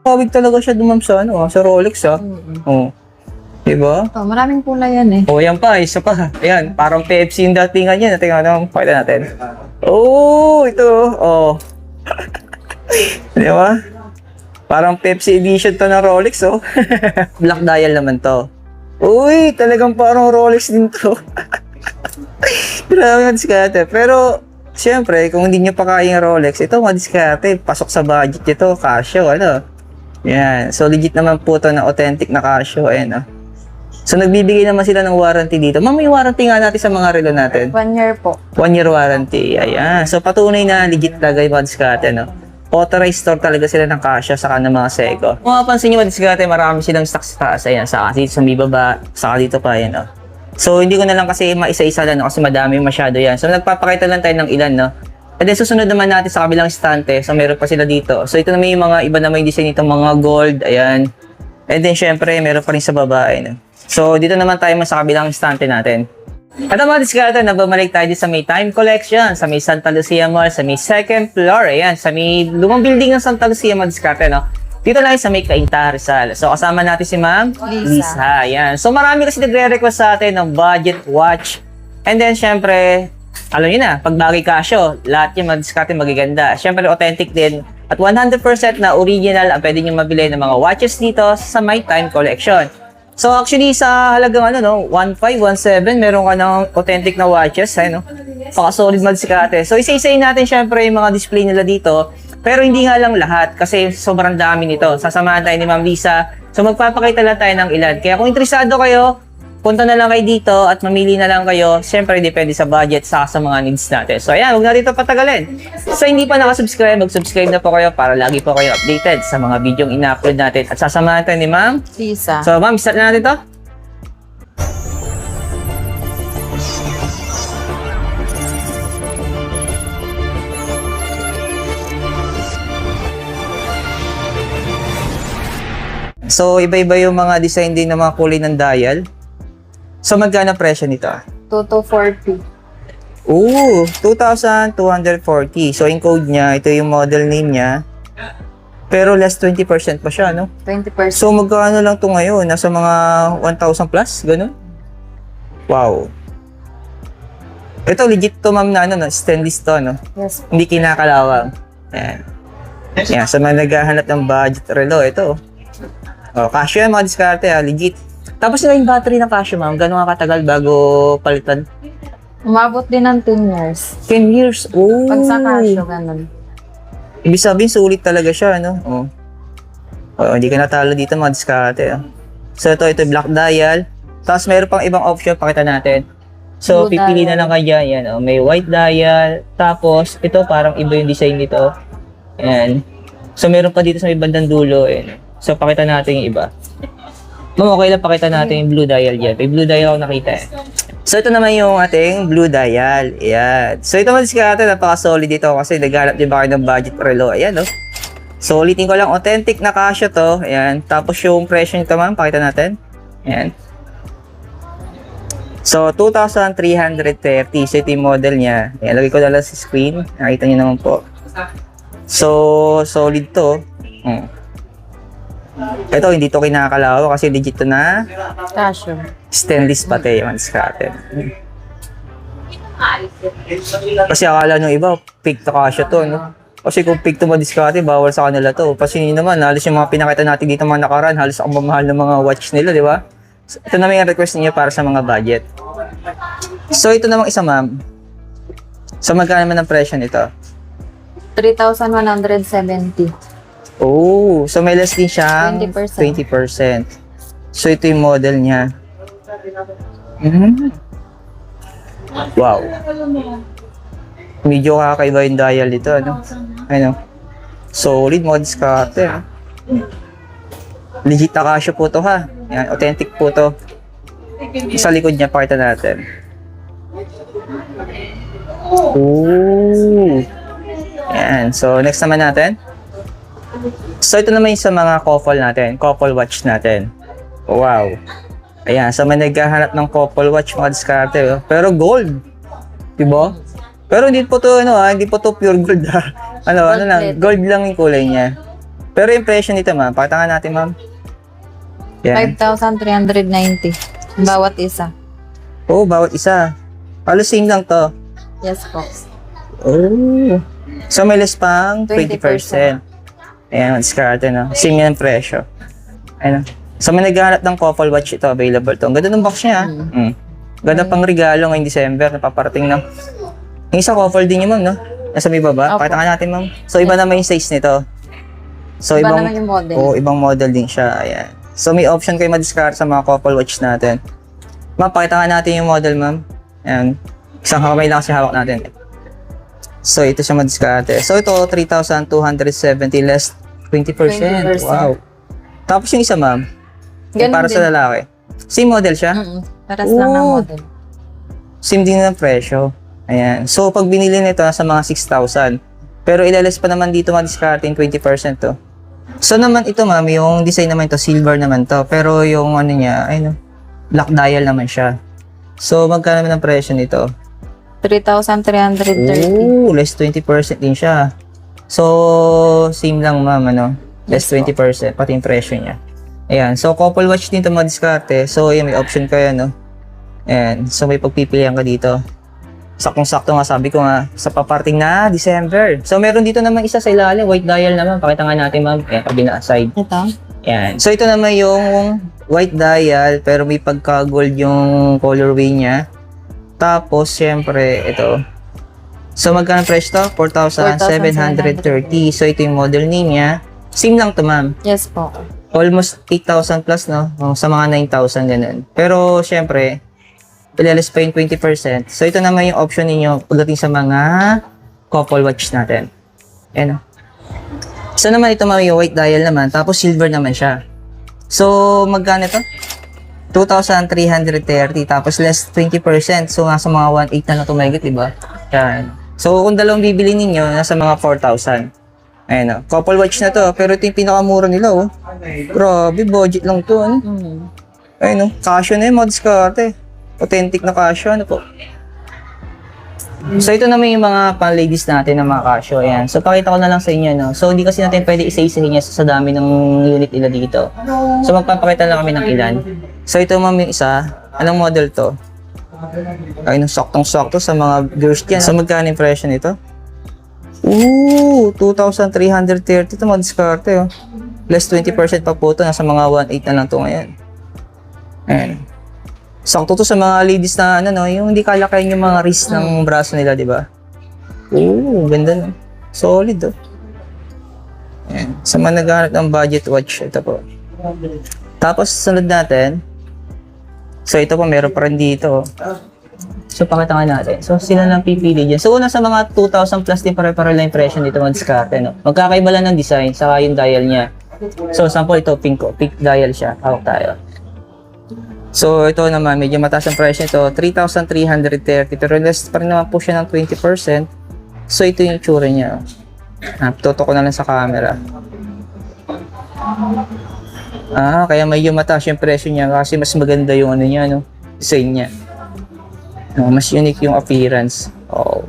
Tawag talaga siya dumam sa ano, sa Rolex ah. Oh. Diba? Ito, maraming kulay yan eh. Oh, yan pa, isa pa. Ayan, parang PFC yung datingan yan. Tingnan natin, pakita natin. Oh, ito. Oh. Di ba? Parang Pepsi edition to ng Rolex, oh. Black dial naman to. Uy, talagang parang Rolex din to. Grabe yung diskarte. Pero, siyempre, kung hindi nyo pa kaya yung Rolex, ito mga diskarte. Pasok sa budget ito, Casio, ano. Yan. So, legit naman po to na authentic na Casio. Ayan, oh. So, nagbibigay naman sila ng warranty dito. Ma'am, may warranty nga natin sa mga relo natin. 1 year po. 1 year warranty. Ayan. So, patunay na legit talaga yung mga diskarte, no? Authorized store talaga sila ng Casio saka ng mga Seiko. Kung mapapansin nyo mga diskarte, marami silang stock sa taas. Ayan, saka dito sa may baba, saka dito pa, ayan, no? So, hindi ko na lang kasi maisa-isa lang, no? Kasi madami masyado yan. So, nagpapakita lang tayo ng ilan, no? And then, susunod naman natin sa kabilang stante. So, meron pa sila dito. So, ito naman yung mga iba naman yung design nitong mga gold. Ayan. And then, syempre, meron pa rin sa babae, no? So, dito naman tayo sa kabilang stante natin. At ang mga diskarte, nababalik tayo dito sa may Time Collection, sa may Santa Lucia Mall, sa may second floor, ayan, sa may lumang building ng Santa Lucia, mga diskarte, no? Dito lang sa may Cainta, Rizal. So, kasama natin si Ma'am Lisa. Ayan. So, marami kasi nagre-request sa atin ng budget watch. And then, syempre, alam niyo na, pag bagay Casio, lahat yung mga diskarte magaganda. Syempre, authentic din. At 100% na original ang pwede nyo mabili ng mga watches dito sa my Time Collection. So actually sa halagang ano no, 1.5, 1.7 meron ka ng authentic na watches, no? Paka-solid mga diskarte. So isa-isayin natin syempre yung mga display nila dito. Pero hindi nga lang lahat kasi sobrang dami nito. Sasamahan tayo ni Ma'am Lisa. So magpapakita lang tayo ng ilan. Kaya kung interesado kayo, punta na lang kayo dito at mamili na lang kayo. Siyempre, depende sa budget sa mga needs natin. So, ayan, huwag natin ito patagalin. So, hindi pa nakasubscribe, mag-subscribe na po kayo para lagi po kayo updated sa mga videong ina-upload natin. At sasamahan tayo ni Ma'am Lisa. So, Ma'am, start na natin to. So, iba-iba yung mga design din ng mga kulay ng dial. So, magkano presyo nito? 2240. Oo, 2,240. So, yung code niya, ito yung model name niya. Pero less 20% pa siya, no? 20%. So, magkano lang to ngayon? Nasa mga 1,000 plus? Ganun? Wow. Ito, legit to, ma'am, na ano, stainless to, no? Yes. Hindi kinakalawang. Ayan. Ayan, sa mga naghahanap ng budget relo, ito. Oh, Casio yan, mga diskarte, legit. Tapos yung battery ng Casio, ma'am, gano'n nga katagal bago palitan? Umabot din ng 10 years. 10 years? Oh! Pag sa Casio, ganun. Ibig sabihin, sulit talaga siya, no? Oh. Oh, hindi ka natalo dito, mga diskarte. Oh. So, ito black dial. Tapos, mayroon pang ibang option, pakita natin. So, Blue pipili dial. na lang kayo dyan. Yan, oh. May white dial. Tapos, ito parang iba yung design nito. Ayan. So, meron pa dito sa may bandang dulo. Ayan. So, pakita natin yung iba. Ma'am, okay lang pakita natin yung blue dial dyan. May blue dial ako nakita eh. So, ito naman yung ating blue dial. Ayan. So, ito mga diskarte, napaka-solid dito kasi naghanap din ba kayo ng budget relo. Ayan, no? So, ulitin ko lang, authentic na Casio to. Ayan. Tapos yung presyo nito, ma'am, pakita natin. Ayan. So, 2,330. So, ito yung model niya. Ayan, lagay ko na lang sa screen. Nakita niyo naman po. So, solid to. Ito, hindi to kinakalawa kasi legit to na Casio. stainless pati yung diskarte. Kasi akala nung iba, fake to Casio to, no? Kasi kung fake to madiskarte, bawal sa kanila to. Kasi yun naman, halos yung mga pinakita natin dito mga nakaraan, halos ang mamahal ng mga watch nila, di ba? So, ito naman yung request niyo para sa mga budget. So, ito namang isa, ma'am. So, magkano naman ang presyo nito? 3,170. Oh, so may less din siyang 20%. 20%. So, ito yung model niya. Wow. Medyo kakaiba yung dial dito, ano? Ano? Solid mga diskarte, no? Legit na Casio po to, ha? Yan, authentic po to. Sa likod niya, pakita natin. Oh. Yan. So, next naman natin. So, ito naman yung sa mga couple natin. Couple watch natin. Wow. Ayan. So, may naghahanap ng couple watch mga diskarte. Oh. Pero gold. Diba? Pero hindi po to, ano, hindi po to pure gold. Ano lang. Gold lang yung kulay niya. Pero yung presyo nito, ma'am, pakita nga natin, ma'am. Yan. 5,390. Bawat isa. Oo, bawat isa. Halos same lang to. Yes po. Oh. So, may less pang 20%. 20%. Ayan, discarte na. Same yan ang presyo. Ayan. So, may naghahanap ng couple watch ito. Available to. Ang ganda ng box niya. Ganda pang regalo ngayong December. Napaparating na. Yung isa couple din yun, ma'am, no? Nasa may baba. Opo. Pakita nga natin, ma'am. So, iba naman yung size nito. So, Iba ibang, naman yung model. Oo, ibang model din siya. Ayan. So, may option kayo ma-discard sa mga couple watch natin. Ma'am, pakita nga natin yung model, ma'am. Ayan. Isang kamay lang kasi hawak natin. So, ito siya ma-discard. So, ito, 3,270 less 20%. 20%. Wow. Tapos yung isa, ma'am. Yung Ganun para sa din. lalaki. Same model siya? Paras lang ng Oo. model. Same din ng presyo. Ayan. So, pag binili nito, nasa mga 6,000. Pero ilales pa naman dito ma-discard yung 20% to. So, naman ito, ma'am, yung design naman to, silver naman to. Pero yung ano niya, ay no, black dial naman siya. So, magkano naman ang presyo nito? 3,330. Oo, less 20% din siya. So, same lang, ma'am, ano, less 20%, pati yung presyo niya. Ayan. So, couple watch din ito ma-discard. So, ayan, may option kayo, no? Ayan. So, may pagpipilian ka dito. Saktong-sakto nga, sabi ko nga, sa paparting na December. So, meron dito naman isa sa ilalim, white dial naman. Pakita nga natin, ma'am. Ayan, kabila side. Ito? Ayan. So, ito naman yung white dial, pero may pagka-gold yung colorway niya. Tapos, syempre, ito. So, magkano price to? 4,730. So, ito yung model name niya. Same lang to, ma'am. Yes po. Almost 8,000 plus, no? Sa mga 9,000, ganun. Pero, syempre, ilalis pa yung 20%. So, ito naman yung option ninyo pagdating sa mga couple watch natin. Ayan. So, naman ito mga yung white dial naman. Tapos, silver naman siya. So, magkano ito? 2,330. Tapos, less 20%. So, nasa mga 1,800 na lang tumigit, diba? Yan. So, kung dalawang bibili ninyo, nasa mga 4,000. Ayan, o. Couple watch na to. Pero ito yung pinakamura nila, oh. Grabe, budget lang to, ano? Ayun, no? Casio na yung mga diskarte. Authentic na Casio, ano po? So, ito naman yung mga pang-ladies natin na mga Casio. Ayan. So, pakita ko na lang sa inyo, no? So, hindi kasi natin pwede isa-isahin niya sa dami ng unit nila dito. So, magpapakita lang kami ng ilan. So, ito ma'am yung isa. Anong model to? Ayun, saktong-sakto sa mga girls dyan. So, magkano yung presyo nito? Ooh, 2,330 ito mga diskarte, oh. Less 20% pa po ito. Nasa mga 1,800 na lang ito ngayon. Ayan. Sakto to sa mga ladies na ano, no, yung hindi kalakayan yung mga wrist ng braso nila, di ba? Ooh, ganda no. Solid, oh. Ayan. Sa mga naghahanap ng budget watch, ito po. Tapos, sunod natin. So, ito po, meron pa rin dito. So, pakita nga natin. So, sila lang pipili dyan. So, una sa mga 2,000 plus din pare-pare lang impression dito mga diskarte, no? Magkakaiba lang ng design, saka yung dial niya. So, sample ito, pink dial siya. Hawak tayo. So, ito naman, medyo mataas ang price nito, 3,330. Pero less pa rin naman po siya ng 20%. So, ito yung itsura niya. Toto ko na lang sa camera. Kaya medyo mataas yung presyo niya kasi mas maganda yung ano niya, no? Design niya. No, mas unique yung appearance. Oh.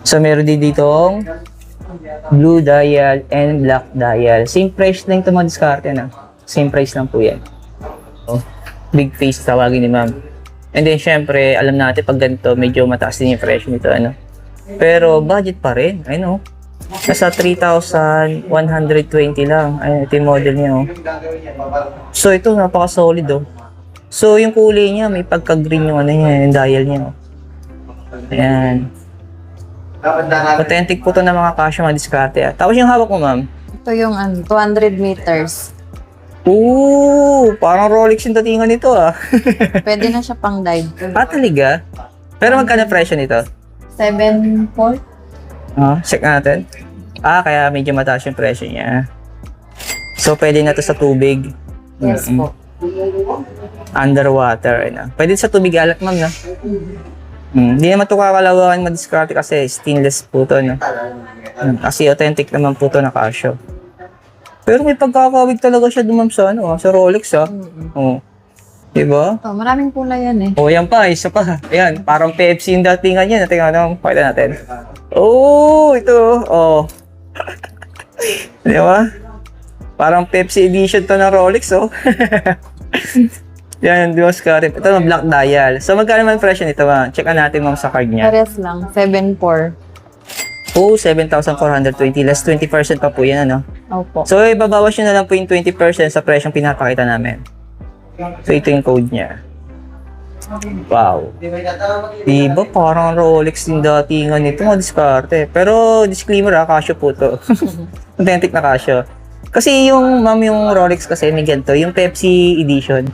So, meron din ditong blue dial and black dial. Same price lang ito mga diskarte, na. Same price lang po yan. Oh, big face tawagin ni ma'am. And then, syempre, alam natin pag ganito, medyo mataas din yung presyo nito, ano. Pero, budget pa rin. Ayun, oh. Nasa 3,120 lang. Ayun, ito yung model niya, oh. So, ito, napaka-solid, oh. So, yung kulay niya, may pagka-green yung ano niya, yung dial niya, oh. Ayan. Authentic po ito ng mga Casio, mga diskarte, ah. Tapos yung hawak ko, ma'am. Ito yung 200 meters. Ooh, parang Rolex yung datingan nito, ah. Pwede na siya pang dive. Talaga? Pero magkano presyo nito? 7,400. Check natin. Kaya medyo mataas yung presyo niya. So, pwede na to sa tubig. Yes po. Underwater, ano. Pwede sa tubig alat, ma'am, no? Hindi naman ito kakalawakan madiskarte kasi stainless po ito, no? Kasi authentic naman po ito na Casio. Pero may pagkakawig talaga siya dumam sa, ano, sa Rolex, ah. Oh. Diba? Oh, maraming kulay yan eh. Oh, yan pa, isa pa. Ayan, parang Pepsi yung datingan yan. Tingnan natin, pakita natin. Oh, ito. Oh. Di ba? Parang Pepsi edition to ng Rolex, oh. Yan, di ba, Scott? Ito naman, black dial. So, magkano naman presyo nito, ma'am? Check natin, ma'am, sa card niya. Pares lang. 7.4. Oh, 7,420. Less 20% pa po yan, ano? Opo. So, ibabawas nyo na lang po yung 20% sa presyong pinapakita namin. So, ito yung code niya. Wow. Diba parang Rolex din datingan nito, mga diskarte. Pero, disclaimer Casio po to. Authentic na Casio. Kasi yung, ma'am, yung Rolex kasi may ganito, yung Pepsi edition.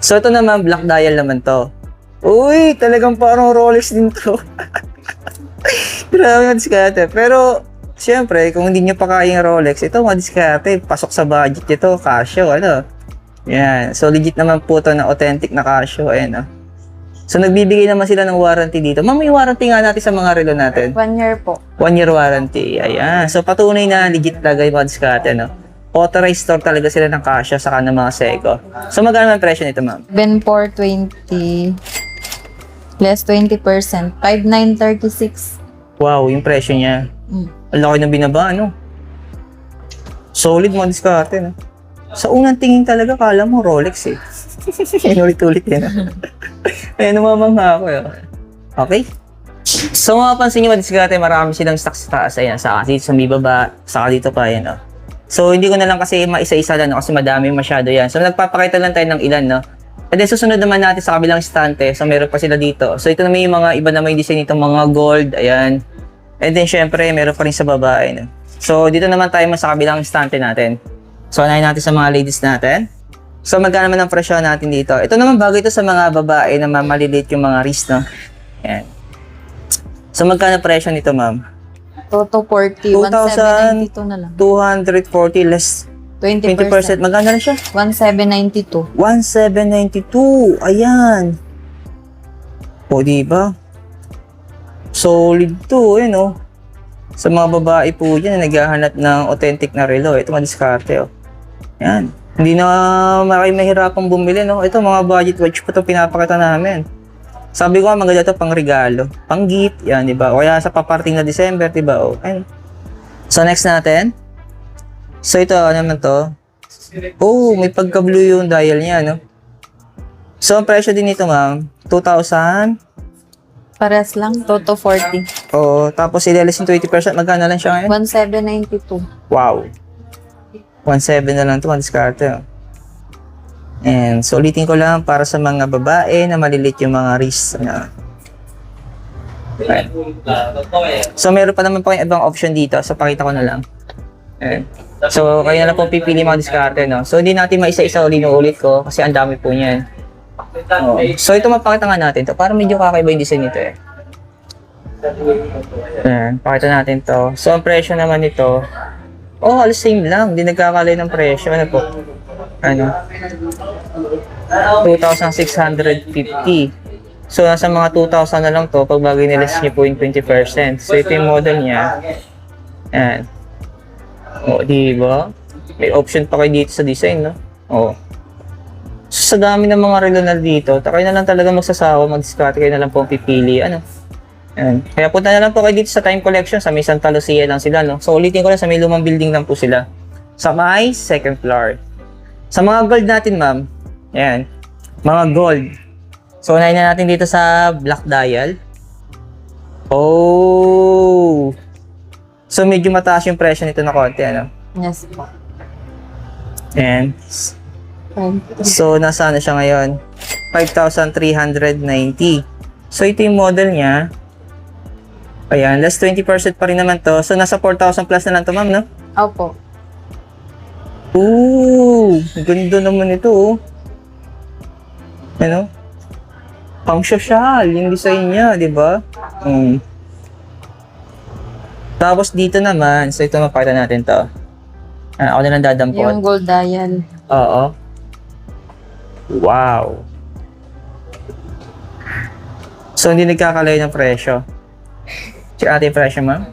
So, ito naman, black dial naman to. Uy, talagang parang Rolex din to. Grabe mga diskarte. Pero, siyempre, kung hindi nyo pa kaya yung Rolex, ito mga diskarte, pasok sa budget nito, Casio, ano. Yan. So, legit naman po to na authentic na Casio. Ayan, oh. So, nagbibigay naman sila ng warranty dito. Ma'am, may warranty nga natin sa mga relo natin. 1 year po. 1 year warranty. Ayan. So, patunay na legit talaga yung mga diskarte, no? Authorized store talaga sila ng Casio saka ng mga Seiko. So, magkano naman presyo nito, ma'am? 7.420. Less 20%. 5,936. Wow, yung presyo niya. Ang laki ng binaba, no? Solid mga diskarte, no? Sa unang tingin talaga, kala mo Rolex, eh. Inulit-ulit yan. Ayan, namamangha ako, eh. Okay? So, mapapansin nyo, madiskarte, marami silang stock sa taas. Ayan, saka dito sa may baba, saka dito pa, ayan, oh. So, hindi ko na lang kasi maisa-isa lang, no, kasi madami masyado yan. So, nagpapakita lang tayo ng ilan, no? And then, susunod naman natin sa kabilang stante. So, meron pa sila dito. So, ito naman yung mga iba na may design nitong mga gold, ayan. And then, syempre, meron pa rin sa babae, no? So, dito naman tayo sa kabilang stante natin. So, anayin natin sa mga ladies natin. So, magkano naman ang presyo natin dito? Ito naman bagay ito sa mga babae na maliliit yung mga wrist, no? Ayan. So, magkano presyo nito, ma'am? Toto 40. 1,792 na lang. 240 less 20%. 20%. Magkano na siya? 1,792. 1,792. Ayan. O, diba? Solid to, eh, no? Sa mga babae po dyan na naghahanap ng authentic na relo. Ito, madiskarte, oh. Yan. Hindi na mahirapang bumili, no? Ito, mga budget watch po ito pinapakita namin. Sabi ko nga, maganda ito pang regalo. Pang gift, yan, di ba? O kaya sa paparting na December, di ba? O, ayun. So, next natin. So, ito, ano naman to? Oh, may pagka-blue yung dial niya, no? So, ang presyo din nito, ma'am, 2,000. Pares lang. Toto 40. Oo, tapos ilalis yung 20%. Magkano lang siya ngayon? 1,792. Wow. 1,700 na lang ito, madiskarte. Oh. And so, ulitin ko lang para sa mga babae na malilit yung mga wrist. Okay. So, meron pa naman po yung ibang option dito. So, pakita ko na lang. Ayan. So, kayo na lang po pipili mga diskarte, no? So, hindi natin maisa-isa ulit ko kasi ang dami po niyan. Oh. So, ito mapakita nga natin to. Para medyo kakaiba yung design nito, eh. Ayan, pakita natin to. So, ang presyo naman nito, oh, halos same lang. Hindi nagkakalay ng presyo. Ano po? Ano? 2,650. So, nasa mga 2,000 na lang to pag bagay nilas niyo po yung 20%. So, ito yung model niya. Ayan. O, diba? May option pa kayo dito sa design, no? O. So, sa dami ng mga relo na dito, kayo na lang talaga magsasawa, mag-discard, kayo na lang po ang pipili. Ano? Ayan. Kaya punta na lang po kayo dito sa Time Collection, sa may Santa Lucia lang sila, no? So, ulitin ko lang, sa may lumang building lang po sila. Sa may second floor. Sa mga gold natin, ma'am, ayan, mga gold. So, unahin na natin dito sa black dial. Oh! So, medyo mataas yung presyo nito na konti, ano? Yes po. And, so, nasa ano siya ngayon? 5,390. So, ito yung model niya. Ayan, less 20% pa rin naman to. So, nasa 4,000 plus na lang to, ma'am, no? Opo. Ooh, ganda naman ito, oh. Ano? Pang social, yung design niya, di ba? Tapos dito naman, so ito mapakita natin to. Ako na lang dadampot. Yung gold dial. Oo. Wow. So, hindi nagkakalayo ng presyo. Check natin yung presyo, ma'am.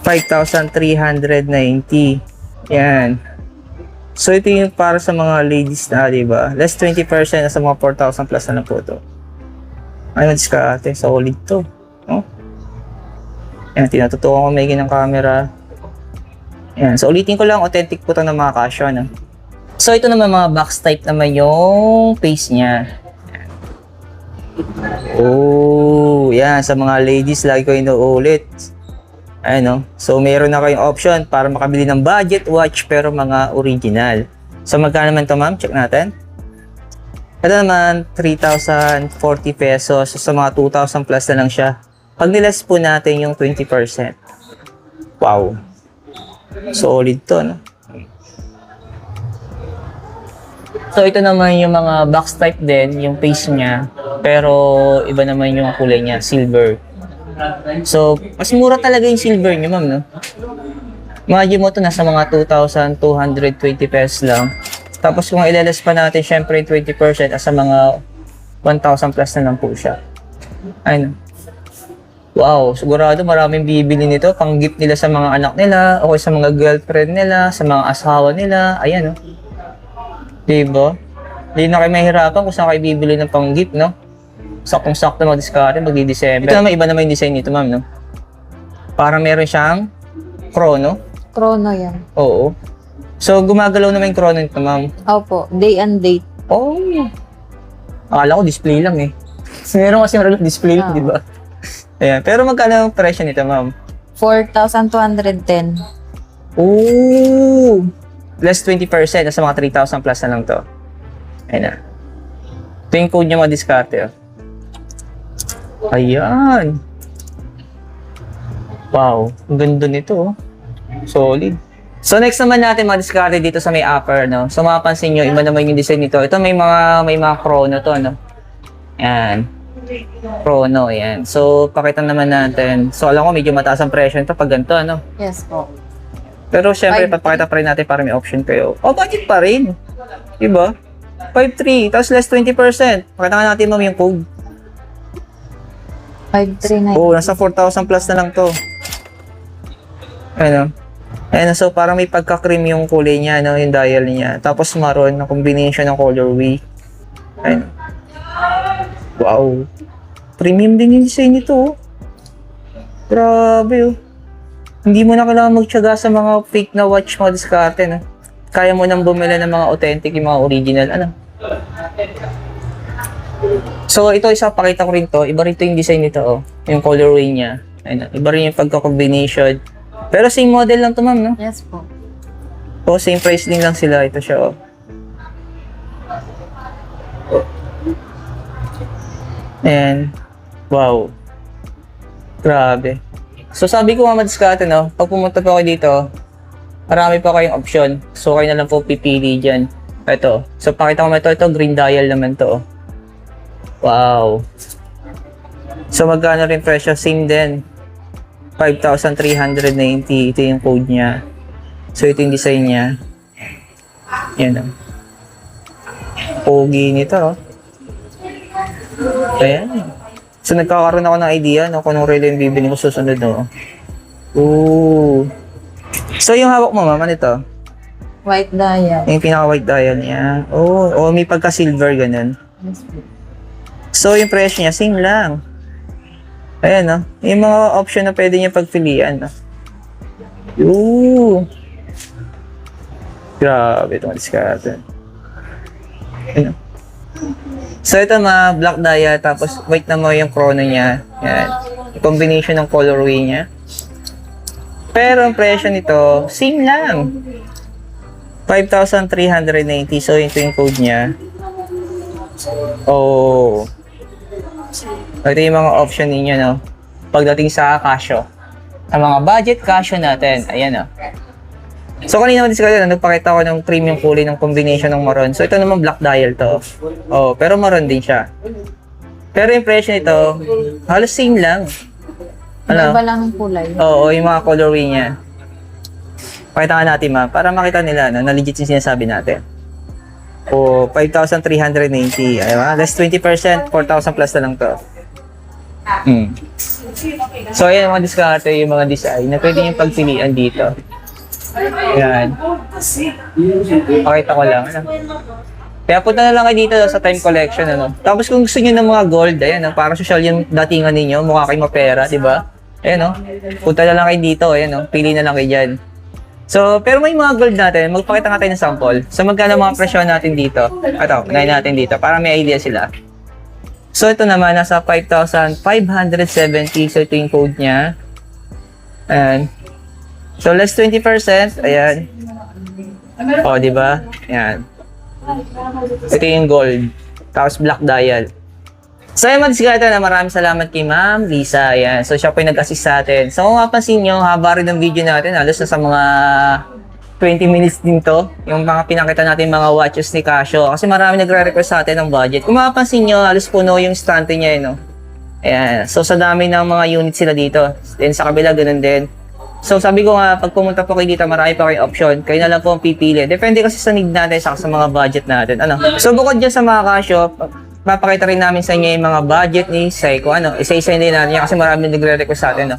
5,390. Yan. So, ito yung para sa mga ladies na, di ba? Less 20% na sa mga 4,000 plus na po ito. Ayun, diskarte. Solid to. No? Ayan, tinututukan ko maigi ng camera. Ayan, so ulitin ko lang, authentic po ito ng mga Casio, no? So ito naman mga box type naman yung face niya. Oh, yan, sa mga ladies, lagi ko inuulit. Ayan, no? So meron na kayong option para makabili ng budget watch pero mga original. So magkano naman ito, ma'am? Check natin. Ito naman, 3,040 pesos. So, sa mga 2,000 plus na lang siya. Pag nilas po natin yung 20%. Wow. Solid to, no? So, ito naman yung mga box type din, yung face niya. Pero, iba naman yung kulay niya, silver. So, mas mura talaga yung silver niya, ma'am, no? Imagine mo ito, nasa mga 2,220 pesos lang. Tapos kung ilalas pa natin, syempre 20% sa mga 1,000 plus na lang po siya. Ayun. Wow, sigurado maraming bibili nito. Pang gift nila sa mga anak nila, o sa mga girlfriend nila, sa mga asawa nila. Ayan, no? Diba? Hindi na kayo mahirapan kung saan kayo bibili ng pang gift, no? Saktong-sakto mag-discard, mag-December. Ito naman, iba naman yung design nito, ma'am, no? Parang meron siyang chrono. Chrono yan. Oo. So, gumagalaw naman yung chrono nito, ma'am. Opo, day and date. Oh. Akala ko display lang eh. Meron kasi yung display lang, Ah. di ba? Ayan. Pero magkano ang presyo nito, ma'am? 4,210. Ooh! Less 20%. Nasa mga 3,000 plus na lang to. Ayan na. Ito yung code niya mga diskarte. Oh. Ayan. Wow. Ang ganda nito. Oh. Solid. So next naman natin mga diskarte dito sa may upper, no. So mapapansin niyo, iba naman yung design nito. Ito may mga chrono to, no. Ayan. Chrono, ayan. So pakita naman natin. So alam ko medyo mataas ang presyo nito pag ganito, no. Yes po. Pero syempre 5,300. papakita pa rin natin para may option kayo. Oh, budget pa rin. Diba? 5,300, tapos less 20%. Pakita nga natin, ma'am, yung code. 5,390. Oo, nasa 4,000 plus na lang to. Ano? Ayan, so parang may pagka-cream yung kulay niya, no, yung dial niya. Tapos maroon, na combination ng colorway. Ayan. Wow. Premium din yung design nito, oh. Grabe, oh. Hindi mo na kailangan magtiyaga sa mga fake na watch mga diskarte, no? Kaya mo nang bumili ng mga authentic, yung mga original, ano? So, ito isa, pakita ko rin to. Iba rin to yung design nito, oh. Yung colorway niya. Ayun, iba rin yung pagka-combination. Pero same model lang to, ma'am, no? Yes po. O, same price din lang sila. Ito siya, oh. And, wow. Grabe. So, sabi ko nga madiskarte, no? Pag pumunta pa kayo dito, marami pa kayong option. So, kayo na lang po pipili dyan. Ito. So, pakita ko ito. Green dial naman to, oh. Wow. So, magkano rin presyo? Same din. 5,390. Ito yung code niya. So, ito yung design niya. Yan, oh. Pogi nito, oh. Ayan. So, nagkakaroon ako ng idea, no, kung anong relo yung bibili ko susunod, no. Ooh. So, yung hawak mo, ma'am, ano ito? White dial. Yung pinaka-white dial niya. Oh, may pagka-silver, ganun. Yes po. So, yung presyo niya, same lang. Ayan, no? Yung mga option na pwede niya pagpilian, no? Ooh. Grabe, itong diskarte. Ayan, no? So, ito mga black dial, tapos white naman yung chrono niya. Yan. Combination ng colorway niya. Pero ang presyo nito, same lang. 5,390. So, ito yung code niya. Oh. Ito yung mga option ninyo, no? Pagdating sa Casio. Ang mga budget Casio natin. Ayan, no? So, kanina mag-discuss na nagpakita ko ng premium kulay ng combination ng maroon. So, ito naman black dial to. Oh, pero maroon din siya. Pero yung presyo nito, halos same lang. Ano? Iba lang ang kulay. Oo, yung mga colorway niya. Pakita nga natin, ma'am, para makita nila na legit yung sinasabi natin. O, 5,390. Ayun, less 20%, 4,000 plus na lang to. So, ayan mga diskarte, yung mga design na pwede yung pagpilian dito. Ayan. Pakita ko lang. Ano? Kaya punta na lang kayo dito sa Time Collection. Ano? Tapos kung gusto nyo ng mga gold, ayan, parang social yung datingan ninyo, mukha kayong mapera, di ba? Ayan, no? Punta na lang kayo dito, ayan, no? Pili na lang kayo dyan. So, pero may mga gold natin. Magpakita nga tayo ng sample. So, magkano mga presyo natin dito? Ito, unahin natin dito para may idea sila. So, ito naman, nasa 5,570. So, ito yung code niya. Ayan. So, less 20%. Ayan. O, di ba? Ayan. Ito yung gold. Tapos black dial. So, yung madiskarte na maraming salamat kay Ma'am Lisa. Ayan. So, siya po yung nag-assist sa atin. So, kung mapansin nyo, haba rin ng video natin. Halos na sa mga 20 minutes din to. Yung mga pinakita natin mga watches ni Casio. Kasi marami nagre-request sa atin ng budget. Kung mapansin nyo, halos puno yung stante niya, no? Ayan. So, sa dami ng mga units sila dito. Then, sa kabila, ganun din. So, sabi ko nga, pag pumunta po kayo dito, marami pa kayong option. Kayo na lang po ang pipili. Depende kasi sa need natin, sa mga budget natin. Ano? So, bukod dyan sa mga Casio, papakita rin namin sa inyo yung mga budget ni Seiko. Ano, isa-isa din natin yan kasi marami nagre-request sa atin. No?